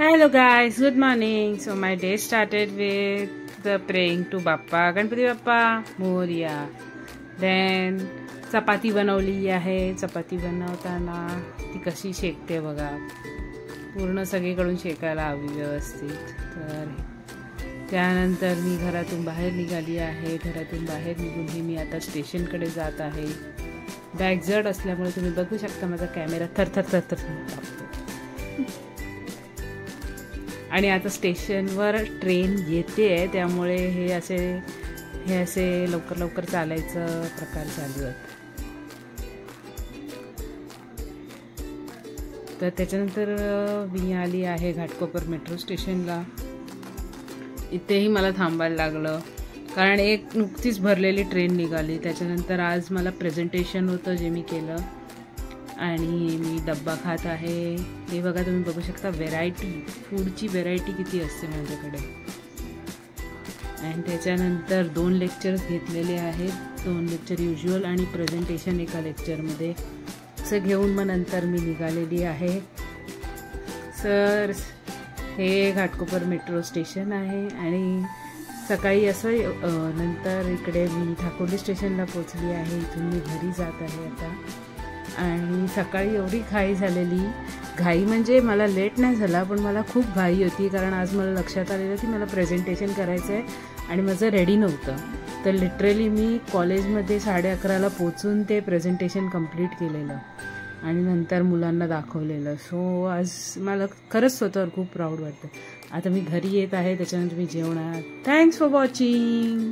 Hello guys, good morning. So my day started with the praying to Bappa, Ganpati Bappa Moria. Then चपाती बनवली आहे. चपाती बनवताना ती कशी शेकते बघा. पूर्ण सगळीकडून शेकायला हवी व्यवस्थित. तर त्यानंतर मी घरातून बाहेर निघाली आहे. घरातून बाहेर निघून मी आता स्टेशनकडे जात आहे. बॅग जड असल्यामुळे तुम्ही बघू शकता माझा कॅमेरा थरथर कापतो. आणि आता स्टेशनवर ट्रेन येते आहे, त्यामुळे हे असे लवकर चालायचं प्रकार चालू आहेत. तर त्याच्यानंतर मी आली आहे घाटकोपर मेट्रो स्टेशनला. इथेही मला थांबायला लागलं कारण एक नुकतीच भरलेली ट्रेन निघाली. त्याच्यानंतर आज मला प्रेझेंटेशन होतं जे मी केलं आणि मी डब्बा खात आहे. हे बघा, तुम्ही बघू शकता व्हेरायटी, फूडची व्हेरायटी किती असते माझ्याकडे. आणि त्याच्यानंतर 2 लेक्चर्स घेतलेले आहेत. 2 लेक्चर युज्युअल आणि प्रेझेंटेशन एका लेक्चरमध्ये. असं घेऊन मग नंतर मी निघालेली आहे. सर हे घाटकोपर मेट्रो स्टेशन आहे आणि सकाळी असं नंतर इकडे मी ठाकोर्ली स्टेशनला पोचली आहे. इथून मी घरी जात आहे आता. आणि सकाळी एवढी घाई झालेली, घाई म्हणजे मला लेट नाही झाला पण मला खूप घाई होती कारण आज मला लक्षात आलेलं की मला प्रेझेंटेशन करायचं आहे आणि माझं रेडी नव्हतं. तर लिटरली मी कॉलेजमध्ये 11:30ला पोचून ते प्रेझेंटेशन कंप्लीट केलेलं आणि नंतर मुलांना दाखवलेलं. सो आज मला खरंच स्वतःवर खूप प्राऊड वाटतं. आता मी घरी येत आहे, त्याच्यानंतर मी जेवणार. Thanks for watching.